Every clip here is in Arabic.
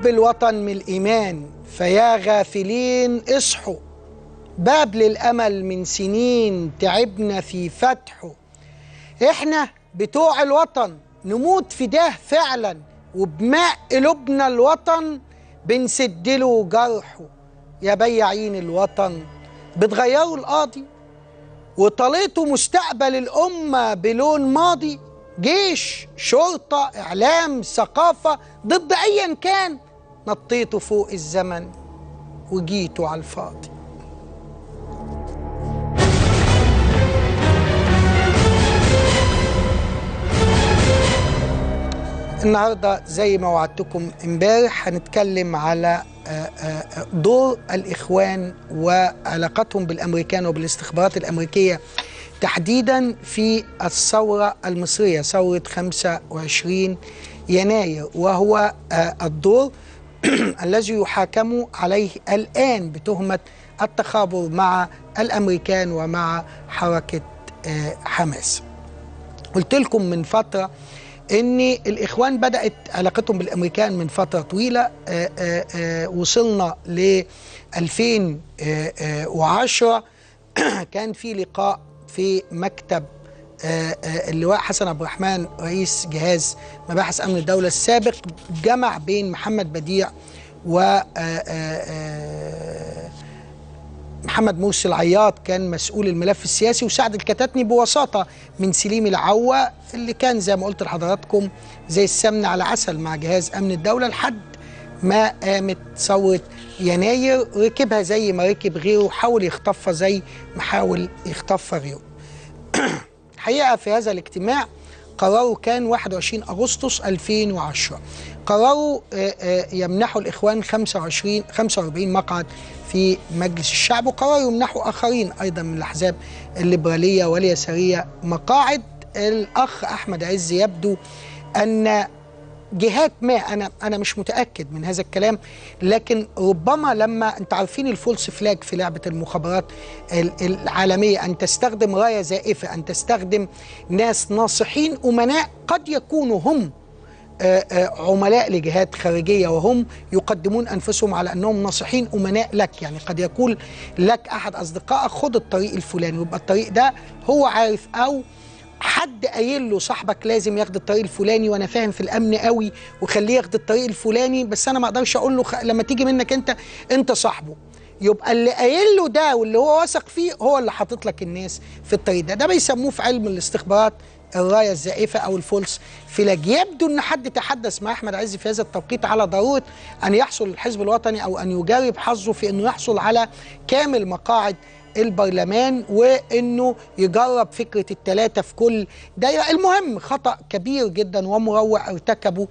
حب الوطن من الإيمان، فيا غافلين اصحوا، باب للأمل من سنين تعبنا في فتحه. احنا بتوع الوطن نموت فداه فعلا، وبماء قلوبنا الوطن بنسدله جرحه. يا بياعين الوطن بتغيروا القاضي وطليتوا مستقبل الأمة بلون ماضي، جيش، شرطة، إعلام، ثقافة، ضد أيا كان نطيتوا فوق الزمن وجيتوا على الفاضي. النهارده زي ما وعدتكم امبارح هنتكلم على دور الإخوان وعلاقتهم بالأمريكان وبالاستخبارات الأمريكية تحديدا في الثورة المصرية، ثورة 25 يناير، وهو الدور الذي يحاكم عليه الآن بتهمة التخابر مع الأمريكان ومع حركة حماس. قلت لكم من فترة إن الإخوان بدأت علاقتهم بالأمريكان من فترة طويلة. وصلنا ل 2010 كان في لقاء في مكتب اللواء حسن عبد الرحمن رئيس جهاز مباحث أمن الدولة السابق، جمع بين محمد بديع و محمد مرسي العياط كان مسؤول الملف السياسي، وسعد الكتاتني بوساطة من سليم العوة اللي كان زي ما قلت لحضراتكم زي السمن على عسل مع جهاز أمن الدولة لحد ما قامت ثورة يناير. ركبها زي ما ركب غيره، حاول يخطفها زي ما حاول يخطفها غيره. الحقيقة في هذا الاجتماع قرروا كان 21 أغسطس 2010 قرروا يمنحوا الإخوان 45 مقعد في مجلس الشعب، وقرروا يمنحوا آخرين أيضا من الأحزاب الليبرالية واليسارية مقاعد. الأخ أحمد عز يبدو أن جهات ما، أنا مش متأكد من هذا الكلام، لكن ربما لما أنت عارفين الفولس فلاج في لعبة المخابرات العالمية، أن تستخدم راية زائفة، أن تستخدم ناس ناصحين أمناء قد يكونوا هم عملاء لجهات خارجية وهم يقدمون أنفسهم على أنهم ناصحين أمناء لك. يعني قد يقول لك أحد أصدقائك خد الطريق الفلاني، ويبقى الطريق ده هو عارف، أو حد قايل له صاحبك لازم ياخد الطريق الفلاني وانا فاهم في الامن قوي وخليه ياخد الطريق الفلاني، بس انا ما اقدرش اقول له لما تيجي منك انت صاحبه. يبقى اللي قايل له ده واللي هو واثق فيه هو اللي حاطط لك الناس في الطريق ده بيسموه في علم الاستخبارات الرايه الزائفه او الفولس فلاج. يبدو ان حد تحدث مع احمد عز في هذا التوقيت على ضروره ان يحصل الحزب الوطني او ان يجرب حظه في انه يحصل على كامل مقاعد البرلمان، وانه يجرب فكره الثلاثه في كل دايره. المهم خطا كبير جدا ومروع ارتكبه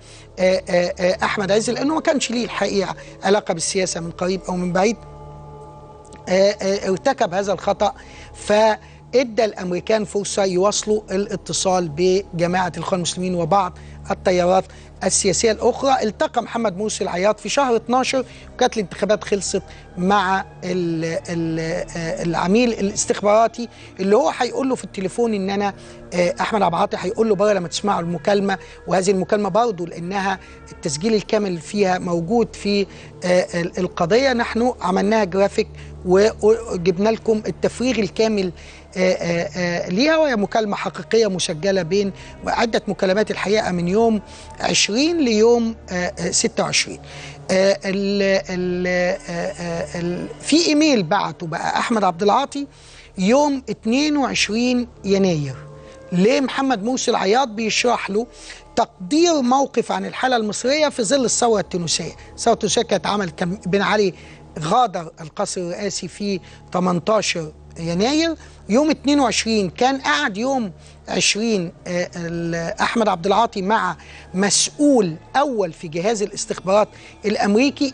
احمد عز، لانه ما كانش ليه الحقيقه علاقه بالسياسه من قريب او من بعيد. ارتكب هذا الخطا فادى الامريكان فرصه يواصلوا الاتصال بجماعه الاخوان المسلمين وبعض التيارات السياسيه الاخرى. التقى محمد مرسي العياط في شهر 12 وكانت الانتخابات خلصت مع العميل الاستخباراتي اللي هو هيقول له في التليفون ان انا احمد عبد العاطي هيقول له بره لما تسمعوا المكالمه، وهذه المكالمه برضه لانها التسجيل الكامل فيها موجود في القضيه، نحن عملناها جرافيك وجبنا لكم التفريغ الكامل ليها، وهي مكالمة حقيقية مسجلة بين عدة مكالمات الحقيقة من يوم 20 ليوم 26. في ايميل بعته بقى احمد عبد العاطي يوم 22 يناير لمحمد مرسي العياط بيشرح له تقدير موقف عن الحالة المصرية في ظل الثورة التونسية. الثورة التونسية كانت كان بن علي غادر القصر الرئاسي في 18 يناير. يوم 22 كان قاعد يوم 20 أحمد عبد العاطي مع مسؤول أول في جهاز الاستخبارات الأمريكي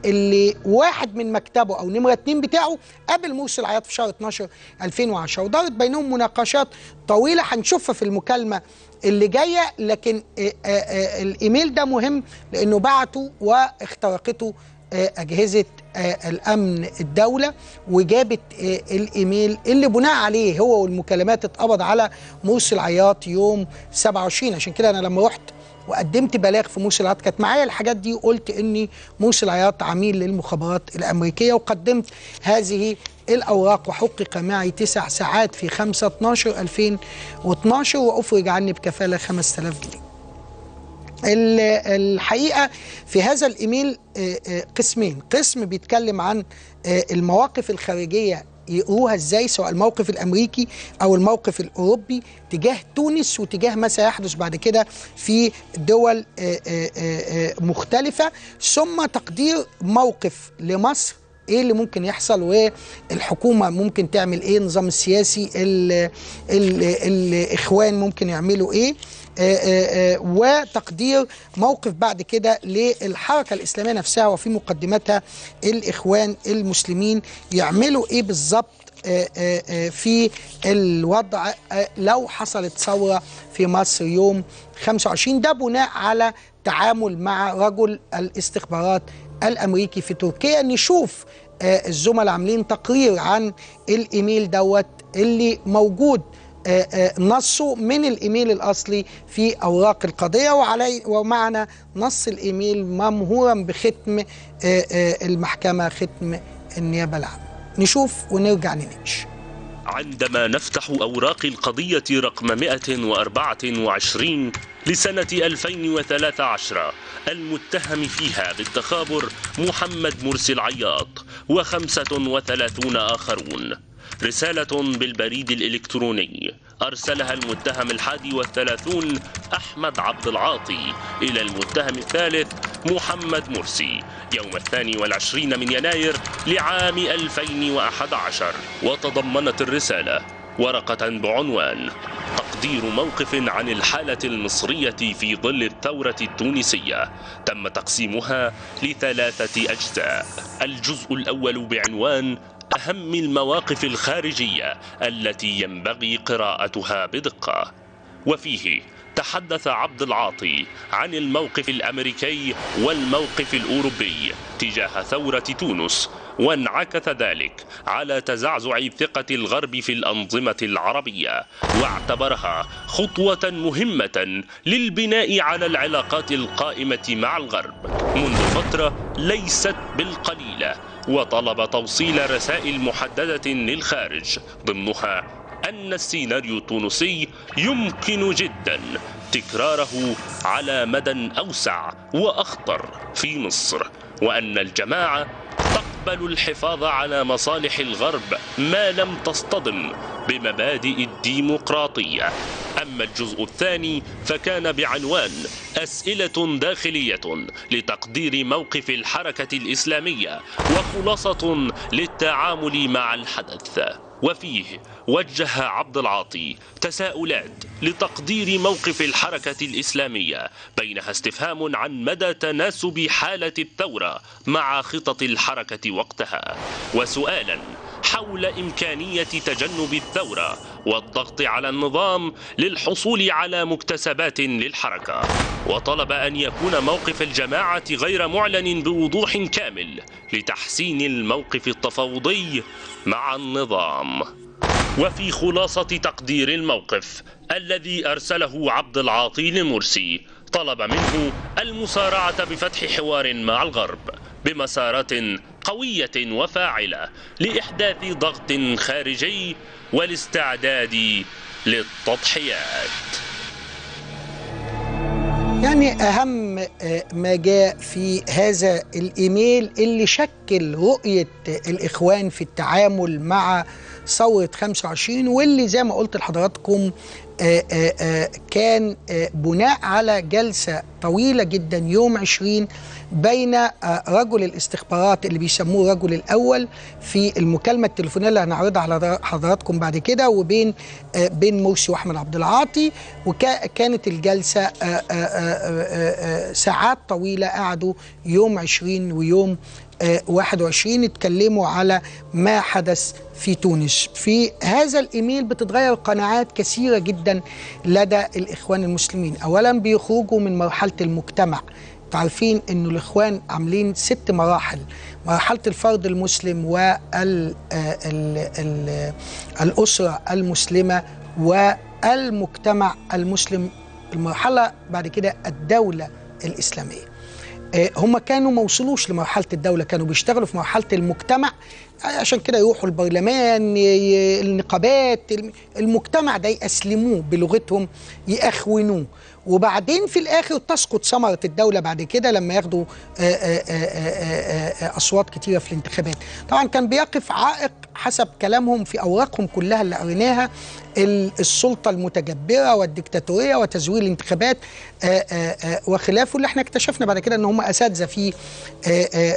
اللي واحد من مكتبه أو نمرة 2 بتاعه قابل مرسي العياط في شهر 12 2010، ودارت بينهم مناقشات طويلة هنشوفها في المكالمة اللي جاية. لكن الإيميل ده مهم لأنه بعته واخترقته أجهزة الأمن الدولة وجابت الإيميل اللي بناء عليه هو والمكالمات اتقبض على مرسي العياط يوم 27. عشان كده أنا لما رحت وقدمت بلاغ في مرسي العياط، كانت معايا الحاجات دي، وقلت اني مرسي العياط عميل للمخابرات الامريكيه، وقدمت هذه الاوراق وحقق معي 9 ساعات في 5/12/2012 وافرج عني بكفاله 5000 جنيه. الحقيقه في هذا الايميل قسمين، قسم بيتكلم عن المواقف الخارجيه يقروها ازاي، سواء الموقف الامريكي او الموقف الاوروبي تجاه تونس وتجاه ما سيحدث بعد كده في دول مختلفه، ثم تقدير موقف لمصر، ايه اللي ممكن يحصل والحكومه ممكن تعمل ايه، النظام السياسي الاخوان ممكن يعملوا ايه، وتقدير موقف بعد كده للحركة الإسلامية نفسها وفي مقدمتها الإخوان المسلمين يعملوا إيه بالظبط في الوضع لو حصلت ثورة في مصر يوم 25. ده بناء على تعامل مع رجل الاستخبارات الأمريكي في تركيا. نشوف الزملاء عاملين تقرير عن الإيميل دوت اللي موجود نصه من الإيميل الأصلي في أوراق القضية، ومعنا نص الإيميل ممهورا بختم المحكمة، ختم النيابة العامة. نشوف ونرجع نناقش. عندما نفتح أوراق القضية رقم 124 لسنة 2013 المتهم فيها بالتخابر محمد مرسي العياط و35 آخرون، رسالة بالبريد الإلكتروني أرسلها المتهم 31 أحمد عبد العاطي إلى المتهم الثالث محمد مرسي يوم 22 من يناير لعام 2011، وتضمنت الرسالة ورقة بعنوان تقدير موقف عن الحالة المصرية في ظل الثورة التونسية، تم تقسيمها ل3 أجزاء. الجزء الأول بعنوان أهم المواقف الخارجية التي ينبغي قراءتها بدقة، وفيه تحدث عبد العاطي عن الموقف الأمريكي والموقف الأوروبي تجاه ثورة تونس، وانعكس ذلك على تزعزع ثقة الغرب في الأنظمة العربية، واعتبرها خطوة مهمة للبناء على العلاقات القائمة مع الغرب منذ فترة ليست بالقليلة، وطلب توصيل رسائل محددة للخارج ضمنها أن السيناريو التونسي يمكن جدا تكراره على مدى أوسع وأخطر في مصر، وأن الجماعة تقبل الحفاظ على مصالح الغرب ما لم تصطدم بمبادئ الديمقراطية. أما الجزء الثاني فكان بعنوان أسئلة داخلية لتقدير موقف الحركة الإسلامية وخلاصة للتعامل مع الحدث، وفيه وجه عبد العاطي تساؤلات لتقدير موقف الحركة الإسلامية، بينها استفهام عن مدى تناسب حالة الثورة مع خطط الحركة وقتها، وسؤالا حول إمكانية تجنب الثورة والضغط على النظام للحصول على مكتسبات للحركة، وطلب أن يكون موقف الجماعة غير معلن بوضوح كامل لتحسين الموقف التفاوضي مع النظام. وفي خلاصة تقدير الموقف الذي أرسله عبد العاطي لمرسي، طلب منه المسارعة بفتح حوار مع الغرب بمسارات قوية وفاعلة لإحداث ضغط خارجي والاستعداد للتضحيات. يعني أهم ما جاء في هذا الإيميل اللي شكل رؤية الإخوان في التعامل مع ثورة 25، واللي زي ما قلت لحضراتكم كان بناء على جلسة طويلة جدا يوم 20 بين رجل الاستخبارات اللي بيسموه رجل الأول في المكالمة التليفونية اللي هنعرضها على حضراتكم بعد كده، وبين مرسي وأحمد عبد العاطي، وكانت الجلسة ساعات طويلة، قعدوا يوم 20 ويوم 21 اتكلموا على ما حدث في تونس. في هذا الإيميل بتتغير قناعات كثيرة جدا لدى الإخوان المسلمين. أولا بيخرجوا من مرحلة المجتمع، عارفين انه الاخوان عاملين 6 مراحل: مرحله الفرد المسلم والاسره المسلمه والمجتمع المسلم المرحلة بعد كده الدولة الإسلامية. هم كانوا ما وصلوش لمرحلة الدولة، كانوا بيشتغلوا في مرحلة المجتمع، عشان كده يروحوا البرلمان، النقابات، المجتمع ده يأسلموه بلغتهم، يأخونوه، وبعدين في الآخر تسقط ثمرة الدولة بعد كده لما ياخدوا أصوات كتيرة في الانتخابات. طبعا كان بيقف عائق حسب كلامهم في أوراقهم كلها اللي قريناها، السلطة المتجبرة والديكتاتورية وتزوير الانتخابات وخلافه، اللي احنا اكتشفنا بعد كده ان هم اساتذه فيه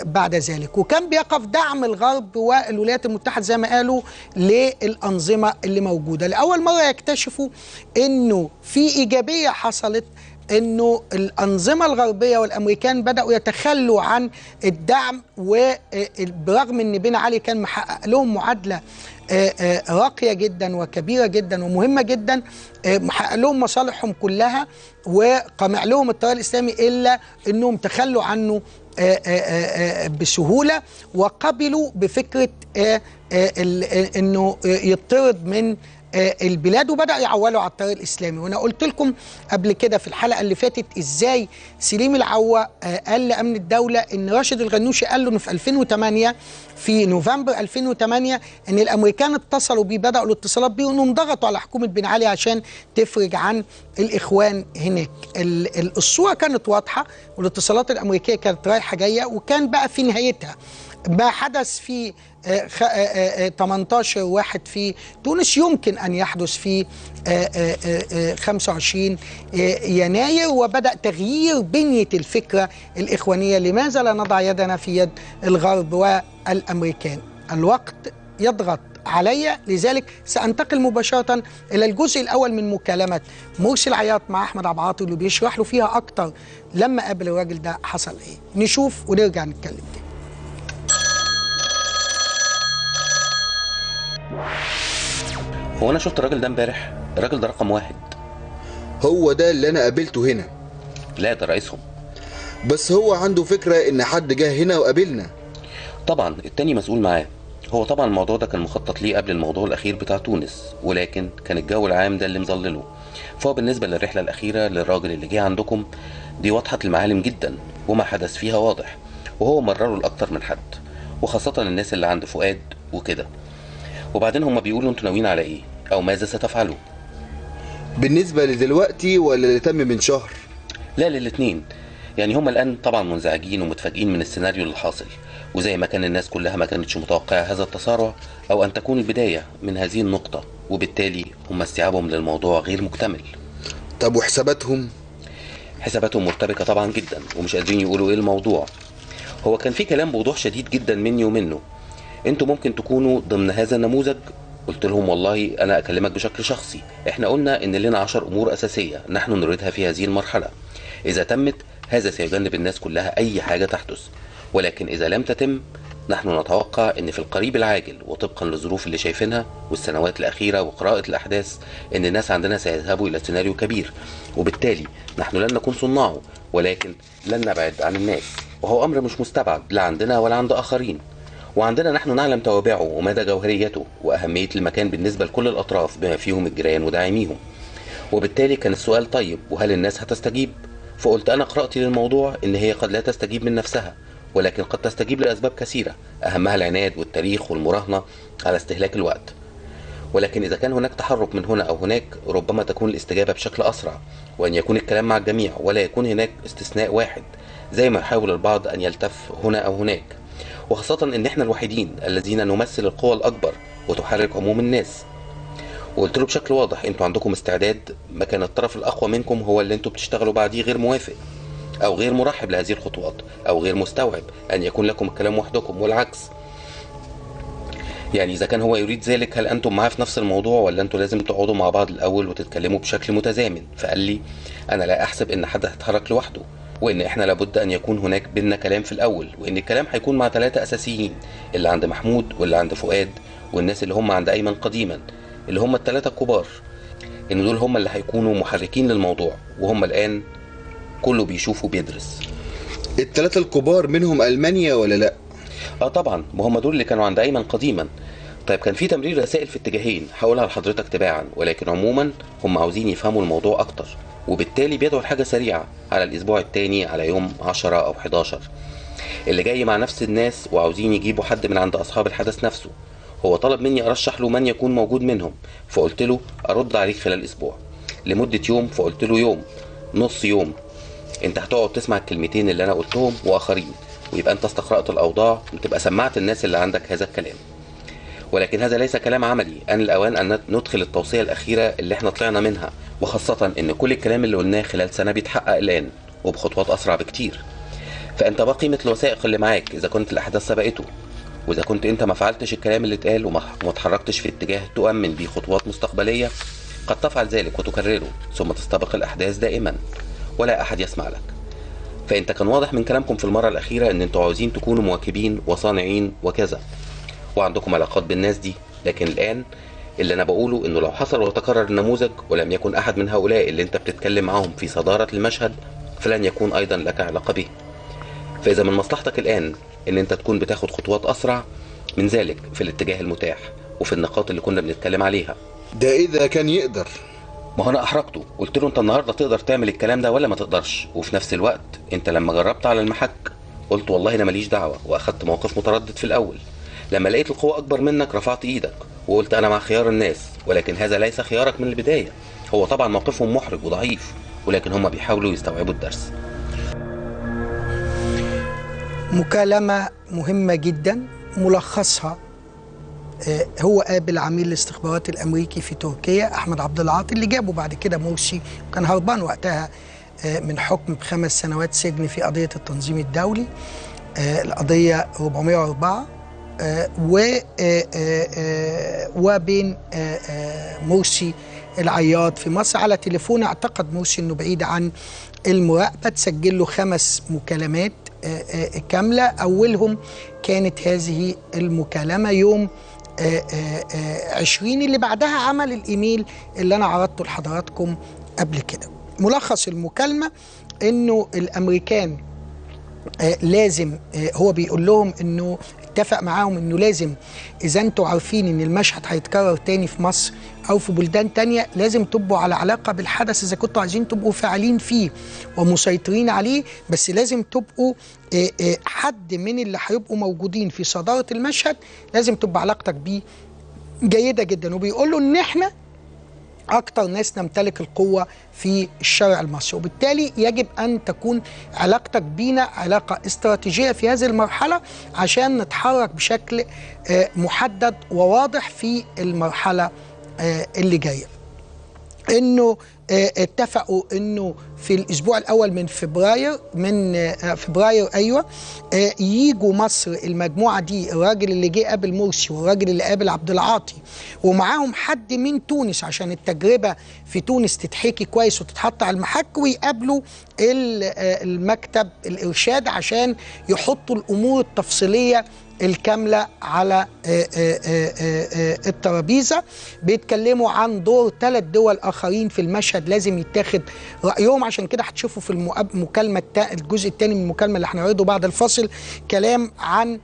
بعد ذلك. وكان بيقف دعم الغرب والولايات المتحدة زي ما قالوا للأنظمة اللي موجودة. لأول مرة يكتشفوا انه في إيجابية حصلت، انه الأنظمة الغربية والأمريكان بدأوا يتخلوا عن الدعم، وبرغم ان بن علي كان محقق لهم معادلة راقية جدا وكبيرة جدا ومهمة جدا، محقق لهم مصالحهم كلها وقمع لهم التيار الإسلامي، إلا أنهم تخلوا عنه بسهولة، وقبلوا بفكرة أنه يطرد من البلاد، وبدأ يعولوا على التيار الإسلامي. وأنا قلت لكم قبل كده في الحلقة اللي فاتت إزاي سليم العوة قال لأمن الدولة إن راشد الغنوشي قال له إنه في 2008 في نوفمبر 2008 إن الأمريكان اتصلوا بيه، بدأوا الاتصالات بيه، وإنهم ضغطوا على حكومة بن علي عشان تفرج عن الإخوان هناك. الصورة كانت واضحة، والاتصالات الأمريكية كانت رايحة جاية، وكان بقى في نهايتها ما حدث في 18 واحد في تونس يمكن أن يحدث في 25 يناير، وبدأ تغيير بنية الفكرة الإخوانية. لماذا لا نضع يدنا في يد الغرب والأمريكان؟ الوقت يضغط علي، لذلك سأنتقل مباشرة إلى الجزء الأول من مكالمة مرسي العياط مع أحمد عبد العاطي، اللي بيشرح له فيها أكتر لما قابل الراجل ده حصل إيه. نشوف ونرجع نتكلم تاني. هو انا شفت الراجل ده امبارح، الراجل ده رقم واحد. هو ده اللي انا قابلته هنا؟ لا، ده رئيسهم. بس هو عنده فكرة ان حد جه هنا وقابلنا. طبعا التاني مسؤول معاه. هو طبعا الموضوع ده كان مخطط ليه قبل الموضوع الاخير بتاع تونس، ولكن كان الجو العام ده اللي مظلله. فهو بالنسبة للرحلة الاخيرة للراجل اللي جه عندكم دي واضحة المعالم جدا، وما حدث فيها واضح، وهو مرره لاكتر من حد، وخاصة الناس اللي عند فؤاد وكده. وبعدين هم بيقولوا انتوا ناويين على ايه او ماذا ستفعلوا؟ بالنسبة لدلوقتي ولا اللي تم من شهر؟ لا، للاتنين. يعني هم الان طبعا منزعجين ومتفاجئين من السيناريو اللي حاصل، وزي ما كان الناس كلها ما كانتش متوقعة هذا التسارع او ان تكون البداية من هذه النقطة، وبالتالي هم استيعابهم للموضوع غير مكتمل. طب وحساباتهم؟ حساباتهم مرتبكة طبعا جدا، ومش قادرين يقولوا ايه الموضوع. هو كان في كلام بوضوح شديد جدا مني ومنه، انتوا ممكن تكونوا ضمن هذا النموذج. قلت لهم والله انا اكلمك بشكل شخصي، احنا قلنا ان لنا 10 امور اساسية نحن نريدها في هذه المرحلة، اذا تمت هذا سيجنب الناس كلها اي حاجة تحدث، ولكن اذا لم تتم نحن نتوقع ان في القريب العاجل وطبقا للظروف اللي شايفينها والسنوات الاخيرة وقراءة الاحداث ان الناس عندنا سيذهبوا الى سيناريو كبير، وبالتالي نحن لن نكون صناعه، ولكن لن نبعد عن الناس، وهو امر مش مستبعد لا عندنا ولا عند اخرين. وعندنا نحن نعلم توابعه ومدى جوهريته وأهمية المكان بالنسبة لكل الأطراف بما فيهم الجيران وداعميهم. وبالتالي كان السؤال طيب، وهل الناس هتستجيب؟ فقلت أنا قرأتي للموضوع إن هي قد لا تستجيب من نفسها، ولكن قد تستجيب لأسباب كثيرة، أهمها العناد والتاريخ والمراهنة على استهلاك الوقت. ولكن إذا كان هناك تحرك من هنا أو هناك ربما تكون الاستجابة بشكل أسرع، وأن يكون الكلام مع الجميع ولا يكون هناك استثناء واحد زي ما يحاول البعض أن يلتف هنا أو هناك، وخاصة ان احنا الوحيدين الذين نمثل القوى الاكبر وتحرك عموم الناس. وقلت له بشكل واضح انتوا عندكم استعداد، مكان الطرف الاقوى منكم هو اللي انتوا بتشتغلوا بعديه غير موافق او غير مرحب لهذه الخطوات او غير مستوعب ان يكون لكم الكلام وحدكم، والعكس. يعني اذا كان هو يريد ذلك هل انتم معاه في نفس الموضوع ولا انتوا لازم تقعدوا مع بعض الاول وتتكلموا بشكل متزامن؟ فقال لي انا لا احسب ان حد هيتحرك لوحده، وان احنا لابد ان يكون هناك بيننا كلام في الاول، وان الكلام هيكون مع 3 اساسيين، اللي عند محمود واللي عند فؤاد والناس اللي هم عند ايمن قديما، اللي هم ال3 الكبار، ان دول هم اللي هيكونوا محركين للموضوع، وهم الان كله بيشوف وبيدرس. ال3 الكبار منهم المانيا ولا لا؟ طبعا، وهم دول اللي كانوا عند ايمن قديما. طيب كان في تمرير رسائل في اتجاهين هقولها لحضرتك تباعا، ولكن عموما هم عاوزين يفهموا الموضوع اكتر، وبالتالي بيدعو لحاجة سريعة على الأسبوع التاني على يوم 10 أو 11. اللي جاي مع نفس الناس وعاوزين يجيبوا حد من عند أصحاب الحدث نفسه. هو طلب مني أرشح له من يكون موجود منهم، فقلت له أرد عليك خلال أسبوع لمدة يوم، فقلت له يوم، نص يوم. انت هتقعد تسمع الكلمتين اللي انا قلتهم واخرين، ويبقى انت استقرأت الاوضاع وتبقى سمعت الناس اللي عندك هذا الكلام. ولكن هذا ليس كلام عملي، ان الاوان ان ندخل التوصية الاخيرة اللي احنا طلعنا منها، وخاصة ان كل الكلام اللي قلناه خلال سنة بيتحقق الان وبخطوات اسرع بكتير. فانت بقى قيمة الوثائق اللي معاك اذا كنت الاحداث سبقته، واذا كنت انت ما فعلتش الكلام اللي اتقال وما اتحركتش في اتجاه تؤمن بيه خطوات مستقبلية، قد تفعل ذلك وتكرره ثم تستبق الاحداث دائما ولا احد يسمع لك. فانت كان واضح من كلامكم في المرة الاخيرة ان انتوا عاوزين تكونوا مواكبين وصانعين وكذا، وعندكم علاقات بالناس دي. لكن الان اللي انا بقوله انه لو حصل وتكرر النموذج ولم يكن احد من هؤلاء اللي انت بتتكلم معهم في صدارة المشهد، فلن يكون ايضا لك علاقة به. فاذا من مصلحتك الان ان انت تكون بتاخد خطوات اسرع من ذلك في الاتجاه المتاح وفي النقاط اللي كنا بنتكلم عليها. ده اذا كان يقدر. ما هو انا احرجته، قلت له انت النهارده تقدر تعمل الكلام ده ولا ما تقدرش. وفي نفس الوقت انت لما جربت على المحك قلت والله انا ماليش دعوه، واخدت موقف متردد في الاول. لما لقيت القوه اكبر منك رفعت ايدك وقلت انا مع خيار الناس، ولكن هذا ليس خيارك من البدايه. هو طبعا موقفهم محرج وضعيف، ولكن هم بيحاولوا يستوعبوا الدرس. مكالمة مهمة جدا، ملخصها هو قابل عميل الاستخبارات الامريكي في تركيا احمد عبد العاطي اللي جابه بعد كده مرسي، وكان هربان وقتها من حكم ب5 سنوات سجن في قضيه التنظيم الدولي، القضيه 404، وبين مرسي العياط في مصر. على تليفون اعتقد مرسي انه بعيد عن المراقبه، تسجل له 5 مكالمات كامله. اولهم كانت هذه المكالمه يوم 20 اللي بعدها عمل الايميل اللي انا عرضته لحضراتكم قبل كده. ملخص المكالمه انه الامريكان لازم، هو بيقول لهم انه اتفق معاهم انه لازم اذا انتوا عارفين ان المشهد هيتكرر تاني في مصر او في بلدان تانية لازم تبقوا على علاقه بالحدث اذا كنتوا عايزين تبقوا فاعلين فيه ومسيطرين عليه، بس لازم تبقوا حد من اللي هيبقوا موجودين في صداره المشهد لازم تبقى علاقتك بيه جيده جدا. وبيقولوا ان احنا أكتر ناس نمتلك القوة في الشارع المصري، وبالتالي يجب أن تكون علاقتك بينا علاقة استراتيجية في هذه المرحلة عشان نتحرك بشكل محدد وواضح في المرحلة اللي جاية. إنه اتفقوا إنه في الأسبوع الأول من فبراير أيوة ييجوا مصر المجموعة دي، الراجل اللي جه قابل مرسي والراجل اللي قابل عبد العاطي ومعاهم حد من تونس عشان التجربة في تونس تتحكي كويس وتتحط على المحك، ويقابلوا المكتب الإرشاد عشان يحطوا الأمور التفصيلية الكاملة على الترابيزة. بيتكلموا عن دور 3 دول آخرين في المشهد لازم يتاخد رأيهم، عشان كده هتشوفوا في المكالمة الجزء الثاني من المكالمة اللي هنعرضه بعد الفاصل كلام عن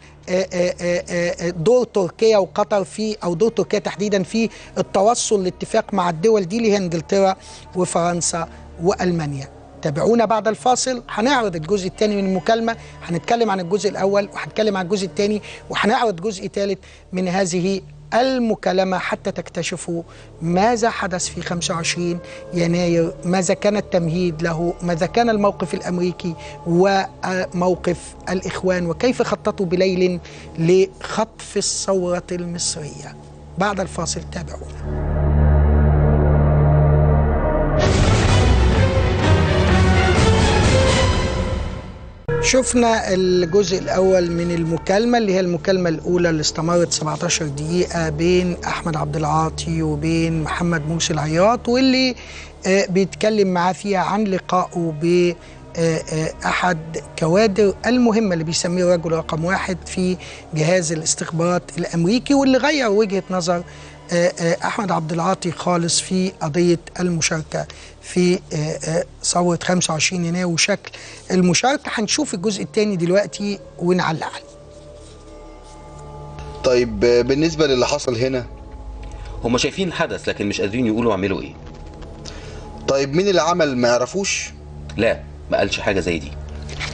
دور تركيا وقطر في، أو دور تركيا تحديدا في التوصل لاتفاق مع الدول دي اللي هي انجلترا وفرنسا وألمانيا. تابعونا بعد الفاصل، هنعرض الجزء الثاني من المكالمة، هنتكلم عن الجزء الأول وهنتكلم عن الجزء الثاني وهنعرض جزء ثالث من هذه المكالمة حتى تكتشفوا ماذا حدث في 25 يناير، ماذا كان التمهيد له، ماذا كان الموقف الأمريكي وموقف الإخوان، وكيف خططوا بليل لخطف الثورة المصرية. بعد الفاصل تابعونا. شفنا الجزء الأول من المكالمة اللي هي المكالمة الأولى اللي استمرت 17 دقيقة بين أحمد عبد العاطي وبين محمد مرسي العياط، واللي بيتكلم معاه فيها عن لقائه بأحد كوادر المهمة اللي بيسميه الرجل رقم 1 في جهاز الاستخبارات الأمريكي، واللي غير وجهة نظر أحمد عبد العاطي خالص في قضية المشاركة في ثورة 25 يناير وشكل المشاركة. هنشوف الجزء الثاني دلوقتي ونعلق عليه. طيب بالنسبة للي حصل هنا، هم شايفين الحدث لكن مش قادرين يقولوا اعملوا ايه. طيب مين اللي عمل ما يعرفوش؟ لا، ما قالش حاجة زي دي.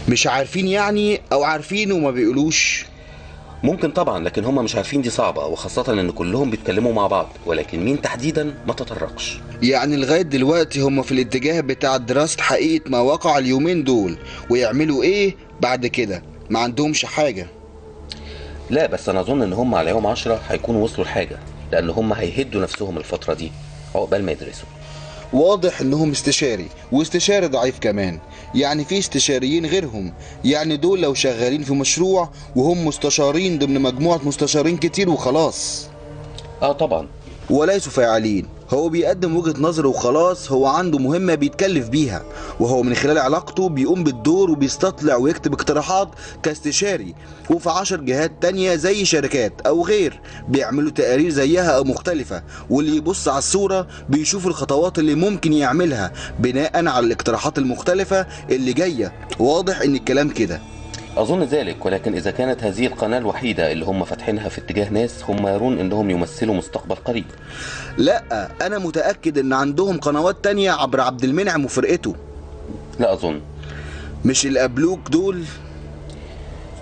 مش عارفين يعني، او عارفين وما بيقولوش؟ ممكن طبعا، لكن هم مش عارفين دي صعبة، وخاصة ان كلهم بيتكلموا مع بعض، ولكن مين تحديدا ما تطرقش. يعني لغاية دلوقتي هم في الاتجاه بتاع دراسة حقيقة ما وقع اليومين دول، ويعملوا ايه بعد كده، ما عندهمش حاجة. لا، بس انا اظن ان هم على يوم 10 هيكونوا وصلوا لحاجة، لان هم هيهدوا نفسهم الفترة دي عقبال ما يدرسوا. واضح انهم استشاري، واستشاري ضعيف كمان. يعني في استشاريين غيرهم، يعني دول لو شغالين في مشروع وهم مستشارين ضمن مجموعة مستشارين كتير وخلاص. طبعا. وليسوا فاعلين، هو بيقدم وجهة نظره وخلاص. هو عنده مهمة بيتكلف بيها، وهو من خلال علاقته بيقوم بالدور وبيستطلع ويكتب اقتراحات كاستشاري. وفي 10 جهات تانية زي شركات أو غير بيعملوا تقارير زيها أو مختلفة، واللي يبص على الصورة بيشوف الخطوات اللي ممكن يعملها بناء على الاقتراحات المختلفة اللي جاية. واضح إن الكلام كده. أظن ذلك، ولكن إذا كانت هذه القناة الوحيدة اللي هم فاتحينها في اتجاه ناس هم يرون إنهم يمثلوا مستقبل قريب. لا، أنا متأكد إن عندهم قنوات تانية عبر عبد المنعم وفرقته. لا أظن. مش اللي قبلوك دول؟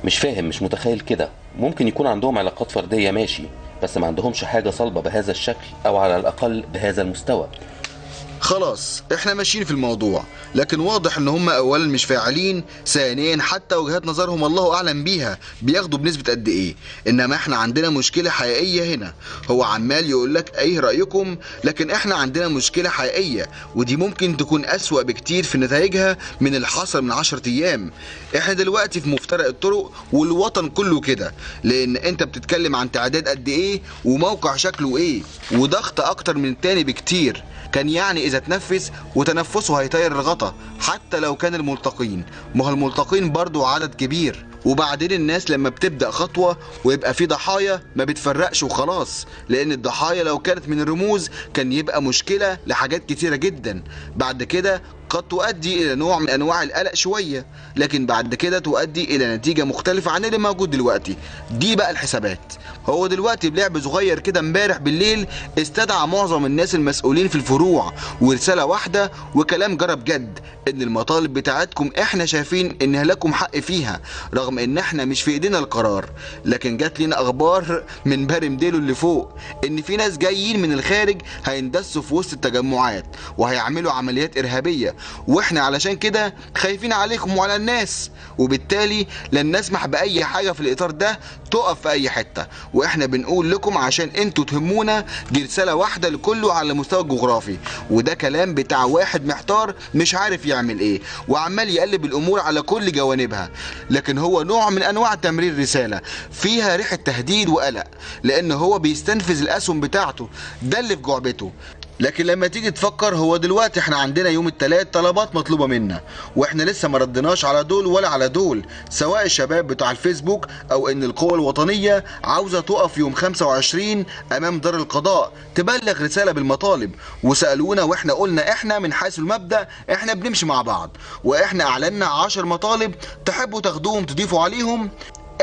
مش فاهم، مش متخيل كده. ممكن يكون عندهم علاقات فردية ماشي، بس ما عندهمش حاجة صلبة بهذا الشكل، أو على الأقل بهذا المستوى. خلاص احنا ماشيين في الموضوع، لكن واضح ان هم اولا مش فاعلين، ثانيا حتى وجهات نظرهم الله اعلم بيها بياخدوا بنسبة قد ايه. انما احنا عندنا مشكلة حقيقية هنا. هو عمال يقول لك ايه رأيكم، لكن احنا عندنا مشكلة حقيقية، ودي ممكن تكون اسوأ بكتير في نتائجها من اللي حصل من 10 ايام. احنا دلوقتي في مفترق الطرق، والوطن كله كده، لان انت بتتكلم عن تعداد قد ايه وموقع شكله ايه، وضغط اكتر من التاني بكتير. كان يعني اذا تنفس وتنفسه هيطير الغطا، حتى لو كان الملتقين. ما هو الملتقين برضو عدد كبير. وبعدين الناس لما بتبدأ خطوة ويبقى في ضحايا ما بتفرقش وخلاص، لان الضحايا لو كانت من الرموز كان يبقى مشكلة لحاجات كتيرة جدا. بعد كده قد تؤدي الى نوع من انواع القلق شوية، لكن بعد كده تؤدي الى نتيجة مختلفة عن اللي موجود دلوقتي. دي بقى الحسابات. هو دلوقتي بلعب صغير كده امبارح بالليل استدعى معظم الناس المسؤولين في الفروع، ورسالة واحدة وكلام جرى بجد، ان المطالب بتاعتكم احنا شايفين ان لكم حق فيها، رغم ان احنا مش في ايدينا القرار. لكن جات لنا اخبار من بارم ديلو اللي فوق ان في ناس جايين من الخارج هيندسوا في وسط التجمعات وهيعملوا عمليات ارهابية، واحنا علشان كده خايفين عليكم وعلى الناس، وبالتالي لن نسمح باي حاجة في الاطار ده تقف في اي حتة. واحنا بنقول لكم عشان انتوا تهمونا. دي رسالة واحدة لكله على مستوى الجغرافي، وده كلام بتاع واحد محتار مش عارف يعمل ايه، وعمال يقلب الامور على كل جوانبها. لكن هو نوع من انواع تمرير رسالة فيها ريحة تهديد وقلق، لان هو بيستنفذ الاسهم بتاعته، ده اللي في جعبته. لكن لما تيجي تفكر، هو دلوقتي احنا عندنا يوم الثلاث طلبات مطلوبة منا، واحنا لسه ما ردناش على دول ولا على دول، سواء الشباب بتاع الفيسبوك او ان القوى الوطنية عاوزة تقف يوم 25 امام دار القضاء تبلغ رسالة بالمطالب. وسألونا واحنا قلنا احنا من حيث المبدأ احنا بنمشي مع بعض، واحنا اعلنا 10 مطالب تحبوا تاخدوهم تضيفوا عليهم.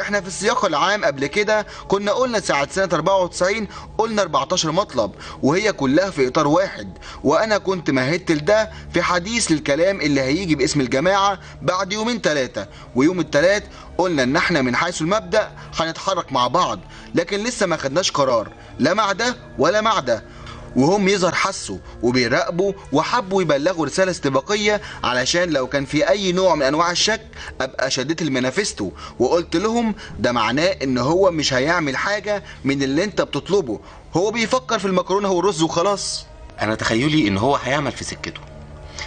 احنا في السياق العام قبل كده كنا قلنا ساعة سنة 94 قلنا 14 مطلب، وهي كلها في اطار واحد. وانا كنت مهدت لده في حديث للكلام اللي هيجي باسم الجماعة بعد يومين 3. ويوم الثلاث قلنا ان احنا من حيث المبدأ هنتحرك مع بعض، لكن لسه ما خدناش قرار لا مع ده ولا مع ده. وهم يظهر حسوا وبيراقبوا وحبوا يبلغوا رسالة استباقية، علشان لو كان في اي نوع من انواع الشك ابقى شديت المنافسته وقلت لهم ده معناه ان هو مش هيعمل حاجة من اللي انت بتطلبه، هو بيفكر في المكرونة والرز وخلاص. انا تخيلي ان هو هيعمل في سكته.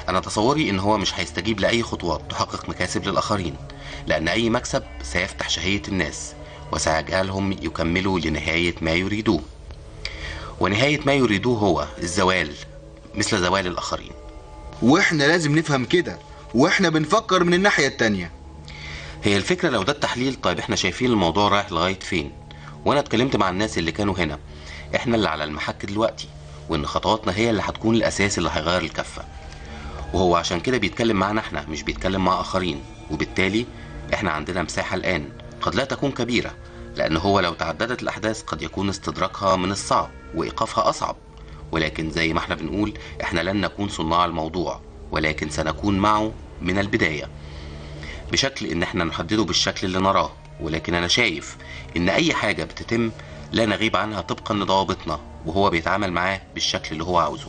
انا تصوري ان هو مش هيستجيب لاي خطوات تحقق مكاسب للاخرين، لان اي مكسب سيفتح شهية الناس وسيجعلهم يكملوا لنهاية ما يريدوه، ونهاية ما يريدوه هو الزوال مثل زوال الآخرين. واحنا لازم نفهم كده، واحنا بنفكر من الناحية التانية. هي الفكرة لو ده التحليل، طيب احنا شايفين الموضوع رايح لغاية فين؟ وانا اتكلمت مع الناس اللي كانوا هنا، احنا اللي على المحك دلوقتي، وان خطواتنا هي اللي هتكون الاساس اللي هيغير الكفة. وهو عشان كده بيتكلم معنا احنا، مش بيتكلم مع آخرين، وبالتالي احنا عندنا مساحة الآن قد لا تكون كبيرة، لأن هو لو تعددت الأحداث قد يكون استدراكها من الصعب وإيقافها أصعب، ولكن زي ما احنا بنقول احنا لن نكون صناع الموضوع، ولكن سنكون معه من البداية بشكل ان احنا نحدده بالشكل اللي نراه. ولكن انا شايف ان اي حاجة بتتم لا نغيب عنها طبقا لضوابطنا، وهو بيتعامل معاه بالشكل اللي هو عاوزه.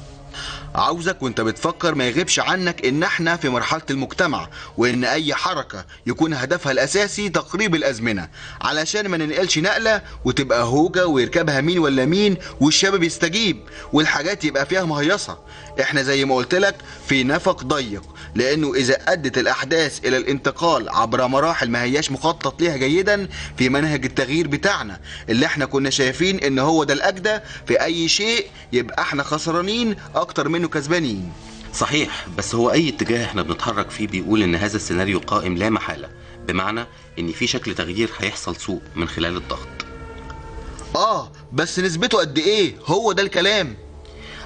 عاوزك وانت بتفكر ما يغيبش عنك ان احنا في مرحلة المجتمع، وان اي حركة يكون هدفها الاساسي تقريب الازمنة، علشان ما ننقلش نقلة وتبقى هوجة ويركبها مين ولا مين والشباب يستجيب والحاجات يبقى فيها مهيصة. احنا زي ما قلت لك في نفق ضيق، لانه اذا ادت الاحداث الى الانتقال عبر مراحل ما هياش مخطط ليها جيدا في منهج التغيير بتاعنا اللي احنا كنا شايفين ان هو ده الاجدى في اي شيء، يبقى احنا خسرانين اكتر منه كسبانين. صحيح، بس هو اي اتجاه احنا بنتحرك فيه بيقول ان هذا السيناريو قائم لا محالة، بمعنى ان في شكل تغيير هيحصل سوء من خلال الضغط. بس نسبته قد ايه؟ هو ده الكلام.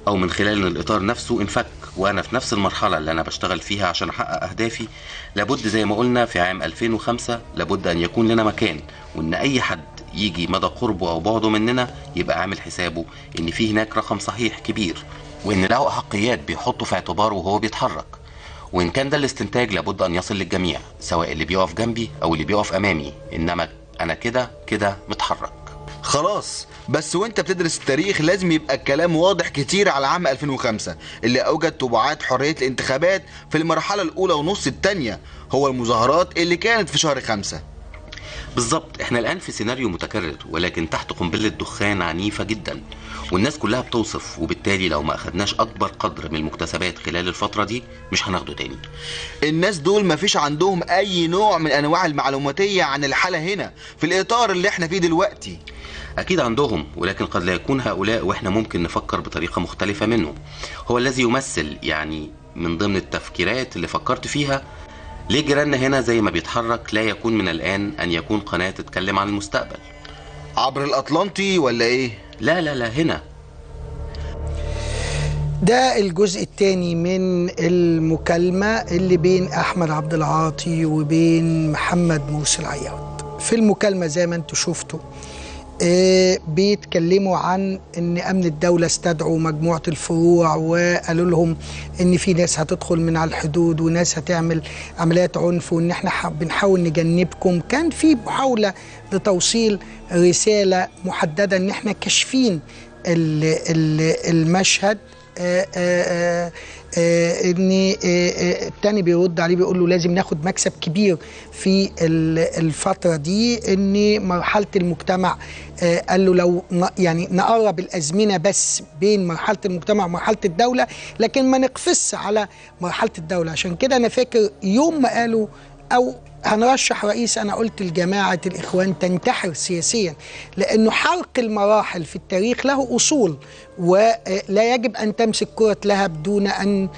او من خلال ان الاطار نفسه انفك، وانا في نفس المرحلة اللي انا بشتغل فيها عشان احقق اهدافي. لابد زي ما قلنا في عام 2005 لابد ان يكون لنا مكان، وان اي حد يجي مدى قربه او بعده مننا يبقى عامل حسابه ان في هناك رقم صحيح كبير، وان له احقيات بيحطه في اعتباره وهو بيتحرك. وان كان ده الاستنتاج لابد ان يصل للجميع، سواء اللي بيقف جنبي او اللي بيقف امامي، انما انا كده متحرك. خلاص، بس وانت بتدرس التاريخ لازم يبقى الكلام واضح كتير على عام 2005 اللي اوجد تبعات حرية الانتخابات في المرحلة الاولى ونص التانية، هو المظاهرات اللي كانت في شهر 5. بالظبط، احنا الان في سيناريو متكرر ولكن تحت قنبلة دخان عنيفة جدا، والناس كلها بتوصف، وبالتالي لو ما اخدناش اكبر قدر من المكتسبات خلال الفترة دي مش هناخده تاني. الناس دول مفيش عندهم اي نوع من انواع المعلوماتية عن الحالة هنا في الاطار اللي احنا فيه دلوقتي. اكيد عندهم، ولكن قد لا يكون هؤلاء واحنا ممكن نفكر بطريقة مختلفة منه. هو الذي يمثل يعني من ضمن التفكيرات اللي فكرت فيها ليه جيراننا هنا زي ما بيتحرك لا يكون من الآن أن يكون قناة تتكلم عن المستقبل عبر الأطلنطي ولا إيه؟ لا هنا. ده الجزء الثاني من المكالمة اللي بين أحمد عبد العاطي وبين محمد موسى العياط. في المكالمة زي ما انتوا شفتوا بيتكلموا عن ان امن الدولة استدعوا مجموعة الفروع وقالوا لهم ان في ناس هتدخل من على الحدود وناس هتعمل عمليات عنف، وان احنا بنحاول نجنبكم. كان في محاولة لتوصيل رسالة محددة ان احنا كاشفين المشهد. ان التاني بيرد عليه بيقول له لازم ناخد مكسب كبير في الفترة دي، ان مرحلة المجتمع قال له لو يعني نقرب الازمنة بس بين مرحلة المجتمع ومرحلة الدولة، لكن ما نقفز على مرحلة الدولة. عشان كده انا فاكر يوم ما قالوا او هنرشح رئيس، أنا قلت لجماعة الإخوان تنتحر سياسيا، لأنه حرق المراحل في التاريخ له أصول، ولا يجب أن تمسك كرة لهب دون أن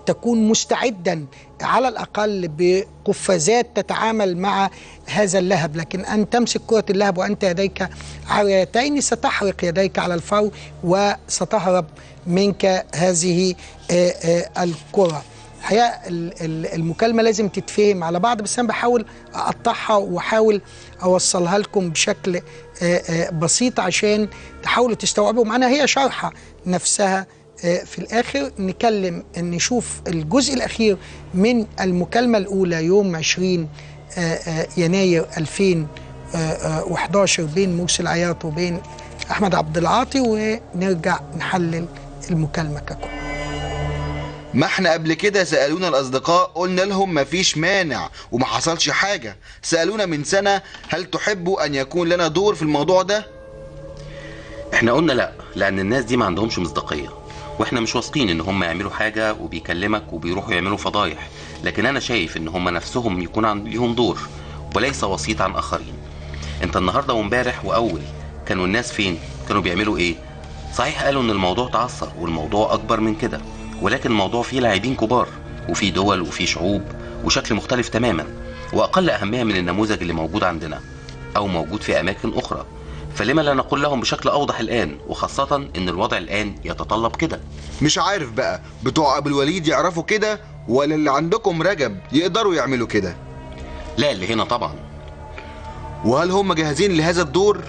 تكون مستعدا على الأقل بقفازات تتعامل مع هذا اللهب. لكن أن تمسك كرة اللهب وأنت يديك عريتين ستحرق يديك على الفور وستهرب منك هذه الكرة. الحقيقة المكالمة لازم تتفهم على بعض، بس أنا بحاول أقطعها وأحاول أوصلها لكم بشكل بسيط عشان تحاولوا تستوعبوا معنا. هي شرحة نفسها في الآخر. نشوف الجزء الأخير من المكالمة الأولى يوم 20 يناير 2011 بين موسى العياط وبين أحمد عبد العاطي، ونرجع نحلل المكالمة ككل. ما احنا قبل كده سألونا الأصدقاء قلنا لهم مفيش مانع وما حصلش حاجة. سألونا من سنة هل تحبوا أن يكون لنا دور في الموضوع ده؟ احنا قلنا لا، لأن الناس دي ما عندهمش مصداقية، واحنا مش واثقين ان هم يعملوا حاجة وبيكلمك وبيروحوا يعملوا فضايح. لكن انا شايف ان هم نفسهم يكون ليهم دور وليس وسيط عن آخرين. انت النهاردة وامبارح وأول كانوا الناس فين؟ كانوا بيعملوا ايه؟ صحيح قالوا ان الموضوع تعثر والموضوع أكبر من كده، ولكن الموضوع فيه لاعبين كبار وفيه دول وفيه شعوب وشكل مختلف تماما وأقل أهمية من النموذج اللي موجود عندنا أو موجود في أماكن أخرى. فلما لا نقول لهم بشكل أوضح الآن، وخاصة إن الوضع الآن يتطلب كده؟ مش عارف بقى بتوع أبو الوليد يعرفوا كده ولا اللي عندكم رجب يقدروا يعملوا كده؟ لا، اللي هنا طبعا. وهل هم جاهزين لهذا الدور؟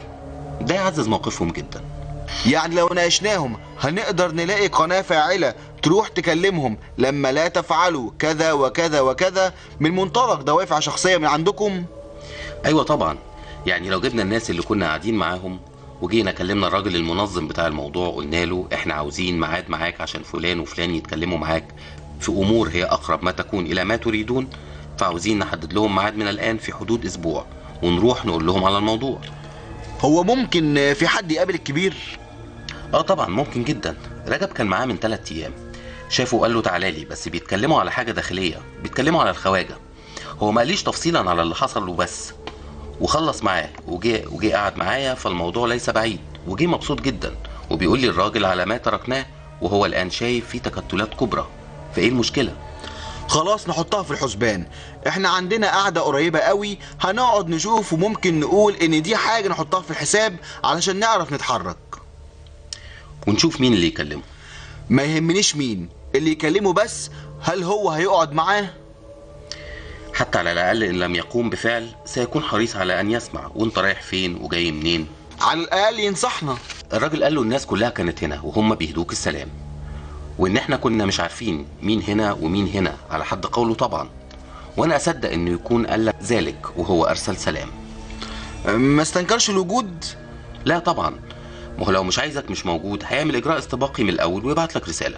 ده يعزز موقفهم جدا، يعني لو ناقشناهم هنقدر نلاقي قناة فاعلة تروح تكلمهم لما لا تفعلوا كذا وكذا وكذا من منطلق دوافع شخصية من عندكم؟ ايوه طبعا. يعني لو جبنا الناس اللي كنا قاعدين معاهم وجينا كلمنا الراجل المنظم بتاع الموضوع، قلنا له احنا عاوزين ميعاد معاك عشان فلان وفلان يتكلموا معاك في امور هي اقرب ما تكون الى ما تريدون، فعاوزين نحدد لهم ميعاد من الان في حدود اسبوع ونروح نقول لهم على الموضوع. هو ممكن في حد يقابل الكبير؟ اه طبعا ممكن جدا. رجب كان معاه من 3 ايام، شافه وقال له تعالى لي، بس بيتكلموا على حاجه داخليه، بيتكلموا على الخواجه. هو ما قاليش تفصيلا على اللي حصل وبس، وخلص معاه وجي قعد معايا، فالموضوع ليس بعيد، وجي مبسوط جدا وبيقول لي الراجل على ما تركناه وهو الان شايف في تكتلات كبرى، فايه المشكله؟ خلاص نحطها في الحسبان. احنا عندنا قعدة قريبة قوي هنقعد نشوف، وممكن نقول ان دي حاجة نحطها في الحساب علشان نعرف نتحرك. ونشوف مين اللي يكلمه. ما يهمنيش مين اللي يكلمه، بس هل هو هيقعد معاه؟ حتى على الاقل ان لم يقوم بفعل سيكون حريص على ان يسمع وانت رايح فين وجاي منين. على الاقل ينصحنا. الراجل قال له الناس كلها كانت هنا وهم بيهدوك السلام، وان احنا كنا مش عارفين مين هنا ومين هنا على حد قوله طبعا، وانا اصدق انه يكون قال لك ذلك وهو ارسل سلام. ما استنكرش الوجود؟ لا طبعا، ما هو لو مش عايزك مش موجود هيعمل اجراء استباقي من الاول ويبعت لك رساله.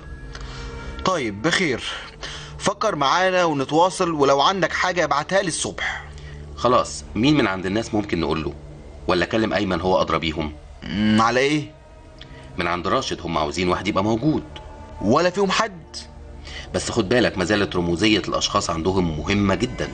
طيب بخير، فكر معانا ونتواصل، ولو عندك حاجه ابعتها لي الصبح. خلاص. مين من عند الناس ممكن نقول له؟ ولا كلم ايمن هو ادرى بيهم؟ على ايه؟ من عند راشد، هم عاوزين واحد يبقى موجود. ولا فيهم حد؟ بس خد بالك ما زالت رموزيه الاشخاص عندهم مهمه جدا.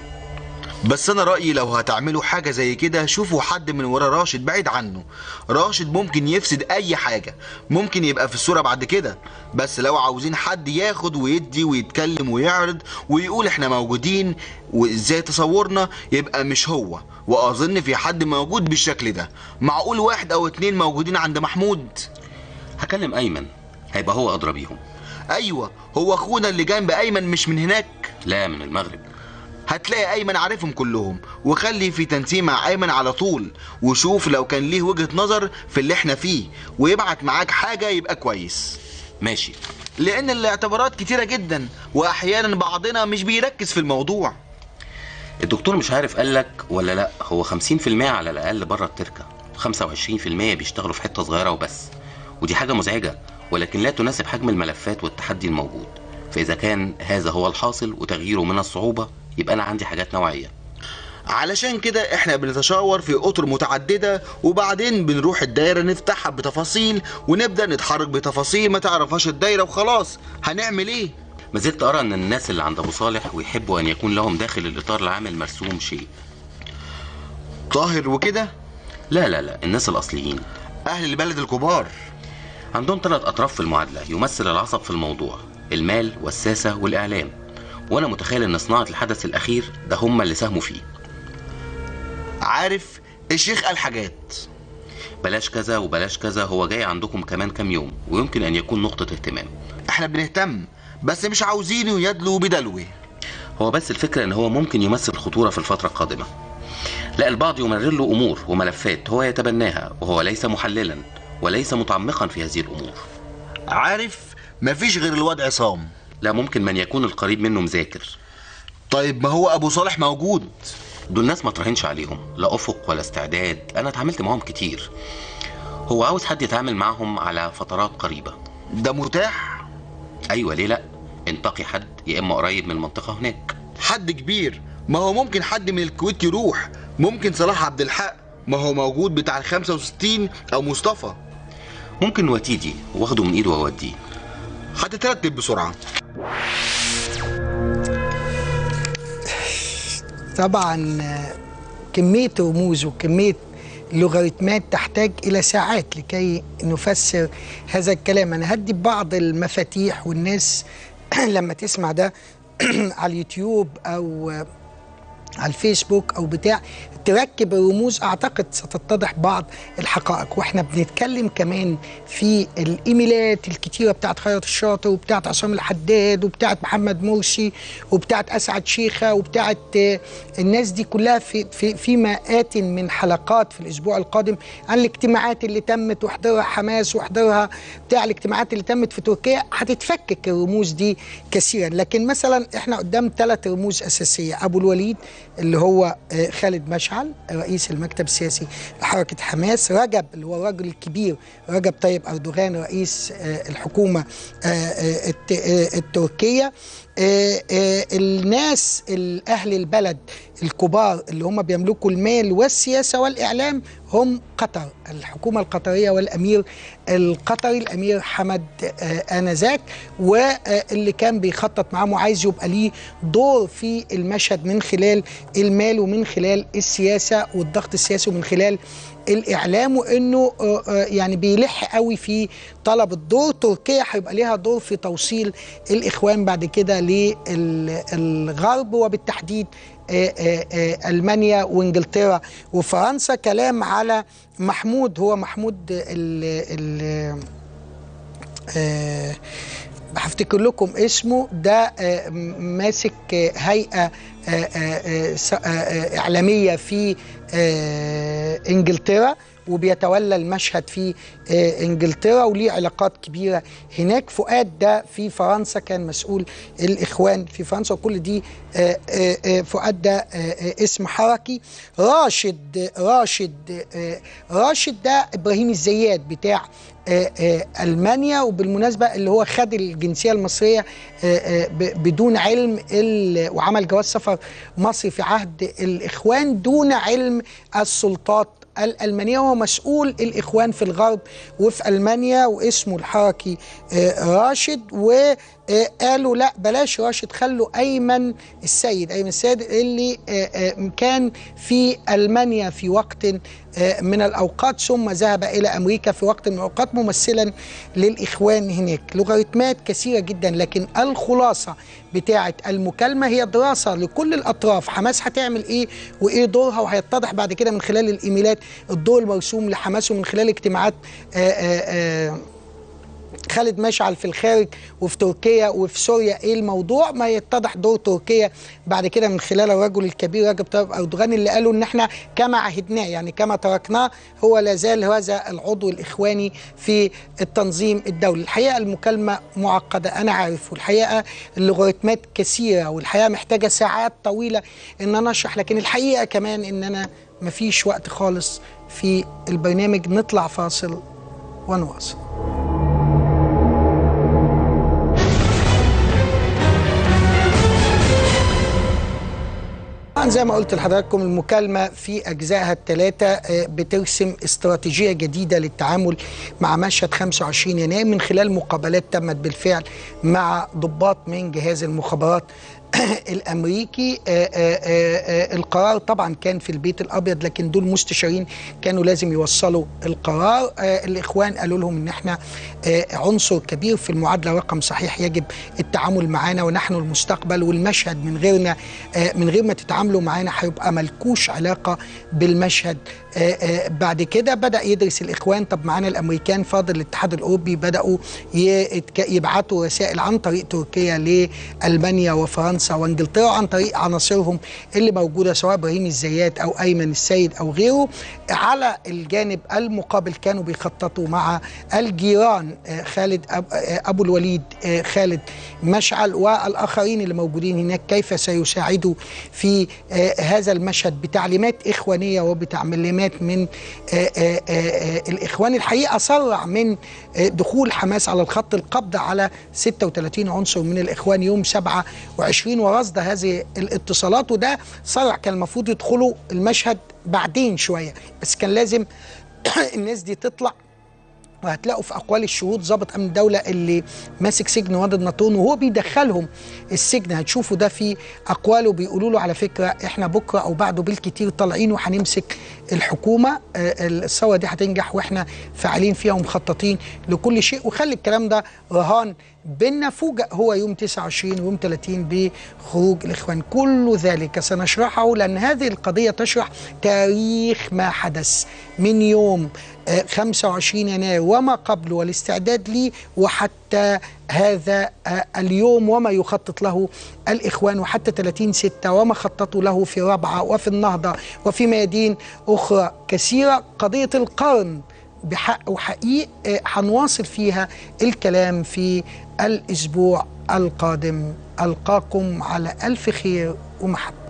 بس انا رأيي لو هتعملوا حاجة زي كده شوفوا حد من ورا راشد بعيد عنه. راشد ممكن يفسد اي حاجة، ممكن يبقى في الصورة بعد كده، بس لو عاوزين حد ياخد ويدي ويتكلم ويعرض ويقول احنا موجودين وازاي تصورنا، يبقى مش هو. واظن في حد موجود بالشكل ده. معقول 1 أو 2 موجودين عند محمود؟ هكلم ايمن، هيبقى هو ادرى بيهم. ايوه، هو اخونا اللي جنب ايمن مش من هناك؟ لا، من المغرب. هتلاقي ايمن عارفهم كلهم، وخلي في تنسيق مع ايمن على طول، وشوف لو كان ليه وجهة نظر في اللي احنا فيه ويبعت معاك حاجة يبقى كويس. ماشي. لان الاعتبارات كتيرة جدا، واحيانا بعضنا مش بيركز في الموضوع. الدكتور مش عارف قالك ولا لا، هو 50% على الاقل بره التركه، 25% بيشتغلوا في حته صغيره وبس، ودي حاجه مزعجه ولكن لا تناسب حجم الملفات والتحدي الموجود. فاذا كان هذا هو الحاصل وتغييره من الصعوبه، يبقى انا عندي حاجات نوعيه. علشان كده احنا بنتشاور في اطر متعدده، وبعدين بنروح الدايره نفتحها بتفاصيل ونبدا نتحرك بتفاصيل ما تعرفهاش الدايره وخلاص. هنعمل ايه؟ ما زلت ارى ان الناس اللي عند ابو صالح ويحبوا ان يكون لهم داخل الاطار العام المرسوم شيء. طاهر وكده؟ لا لا لا، الناس الاصليين، اهل البلد الكبار. عندهم 3 اطراف في المعادله يمثل العصب في الموضوع: المال والساسه والاعلام، وانا متخيل ان صناعه الحدث الاخير ده هم اللي ساهموا فيه. عارف الشيخ قال حاجات بلاش كذا وبلاش كذا، هو جاي عندكم كمان كام يوم ويمكن ان يكون نقطه اهتمام. احنا بنهتم بس مش عاوزينه يدلو بدلوه. هو بس الفكره ان هو ممكن يمثل خطوره في الفتره القادمه. لا، البعض يمرر له امور وملفات هو يتبناها وهو ليس محللا وليس متعمقا في هذه الامور. عارف مفيش غير الواد عصام. لا، ممكن من يكون القريب منه مذاكر. طيب ما هو ابو صالح موجود. دول ناس ما تراهنش عليهم، لا افق ولا استعداد، انا اتعاملت معاهم كتير. هو عاوز حد يتعامل معاهم على فترات قريبه. ده متاح؟ ايوه، ليه لا؟ انتقي حد يا اما قريب من المنطقه هناك. حد كبير؟ ما هو ممكن حد من الكويت يروح، ممكن صلاح عبد الحق، ما هو موجود بتاع ال65، او مصطفى. ممكن وتيجي واخده من ايده واوديه. هتترتب بسرعه. طبعا كمية رموز وكمية لوغاريتمات تحتاج إلى ساعات لكي نفسر هذا الكلام. أنا هدي بعض المفاتيح، والناس لما تسمع ده على اليوتيوب أو على الفيسبوك او بتاع تركب الرموز، اعتقد ستتضح بعض الحقائق. واحنا بنتكلم كمان في الايميلات الكتيره بتاعت خيرت الشاطر وبتاعت عصام الحداد وبتاعت محمد مرسي وبتاعت اسعد شيخه وبتاعت الناس دي كلها في مئات من حلقات في الاسبوع القادم عن الاجتماعات اللي تمت واحضرها حماس واحضرها بتاع الاجتماعات اللي تمت في تركيا. هتتفكك الرموز دي كثيرا. لكن مثلا احنا قدام 3 رموز اساسيه: ابو الوليد اللي هو خالد مشعل رئيس المكتب السياسي لحركة حماس، رجب اللي هو الراجل الكبير رجب طيب أردوغان رئيس الحكومة التركية، الناس أهل البلد الكبار اللي هم بيملكوا المال والسياسة والإعلام هم قطر، الحكومة القطرية والأمير القطري الأمير حمد آنذاك، واللي كان بيخطط معاه وعايز يبقى ليه دور في المشهد من خلال المال ومن خلال السياسة والضغط السياسي ومن خلال الإعلام، وإنه يعني بيلح قوي في طلب الدور. تركيا هيبقى ليها دور في توصيل الإخوان بعد كده للغرب وبالتحديد ألمانيا وإنجلترا وفرنسا. كلام على محمود، هو محمود هفتكر لكم اسمه، ده ماسك هيئة إعلامية في إنجلترا وبيتولى المشهد في إنجلترا وليه علاقات كبيرة هناك. فؤاد ده في فرنسا كان مسؤول الإخوان في فرنسا، وكل دي فؤاد ده اسم حركي. راشد ده إبراهيم الزيات بتاع ألمانيا، وبالمناسبة اللي هو خد الجنسية المصرية بدون علم وعمل جواز سفر مصري في عهد الإخوان دون علم السلطات الألمانية. هو مسؤول الإخوان في الغرب وفي ألمانيا واسمه الحركي راشد. وقالوا لا بلاش راشد، خلوا أيمن السيد اللي كان في ألمانيا في وقت من الأوقات ثم ذهب إلى أمريكا في وقت من الأوقات ممثلا للإخوان هناك. لوغاريتمات كثيرة جدا، لكن الخلاصة بتاعة المكالمة هي دراسة لكل الأطراف. حماس هتعمل إيه وإيه دورها، وهيتضح بعد كده من خلال الإيميلات الدور المرسوم لحماس ومن خلال اجتماعات خالد مشعل في الخارج وفي تركيا وفي سوريا ايه الموضوع. ما يتضح دور تركيا بعد كده من خلال الرجل الكبير رجب طيب أردوغان اللي قالوا ان احنا كما عهدناه، يعني كما تركناه هو لا زال هذا العضو الإخواني في التنظيم الدولي. الحقيقة المكالمة معقدة أنا عارف، والحقيقة اللوغاريتمات كثيرة، والحقيقة محتاجة ساعات طويلة ان انا اشرح، لكن الحقيقة كمان ان انا مفيش وقت خالص في البرنامج. نطلع فاصل ونواصل. زي ما قلت لحضراتكم المكالمة في أجزائها ال3 بترسم استراتيجية جديدة للتعامل مع مشهد 25 يناير من خلال مقابلات تمت بالفعل مع ضباط من جهاز المخابرات الأمريكي. القرار طبعا كان في البيت الأبيض، لكن دول مستشارين كانوا لازم يوصلوا القرار. الإخوان قالوا لهم إن احنا عنصر كبير في المعادلة، رقم صحيح يجب التعامل معانا ونحن المستقبل، والمشهد من غيرنا من غير ما تتعاملوا معانا هيبقى ملكوش علاقة بالمشهد. بعد كده بدأ يدرس الإخوان طب معانا الأمريكان فاضل الاتحاد الأوروبي، بدأوا يبعتوا رسائل عن طريق تركيا لألمانيا وفرنسا وانجلترا عن طريق عناصرهم اللي موجودة سواء إبراهيم الزيات أو أيمن السيد أو غيره. على الجانب المقابل كانوا بيخططوا مع الجيران خالد أبو الوليد خالد مشعل والآخرين اللي موجودين هناك كيف سيساعدوا في هذا المشهد بتعليمات إخوانية وبتعليمات من الإخوان. الحقيقة سرع من دخول حماس على الخط القبض على 36 عنصر من الإخوان يوم 27 ورصد هذه الاتصالات، وده سرع. كان المفروض يدخلوا المشهد بعدين شوية، بس كان لازم الناس دي تطلع وهتلاقوا في اقوال الشهود ضابط امن الدوله اللي ماسك سجن وادي النطرون وهو بيدخلهم السجن، هتشوفوا ده في اقواله بيقولوا له على فكره احنا بكره او بعده بالكتير طالعين وهنمسك الحكومه، الثوره دي هتنجح واحنا فاعلين فيها ومخططين لكل شيء، وخلي الكلام ده رهان بيننا. فوجئ هو يوم 29 ويوم 30 بخروج الاخوان. كل ذلك سنشرحه لان هذه القضيه تشرح تاريخ ما حدث من يوم 25 يناير وما قبله والاستعداد ليه وحتى هذا اليوم وما يخطط له الإخوان، وحتى 30/6 وما خططوا له في رابعة وفي النهضة وفي ميادين أخرى كثيرة. قضية القرن بحق وحقيق هنواصل فيها الكلام في الأسبوع القادم. ألقاكم على ألف خير ومحبة.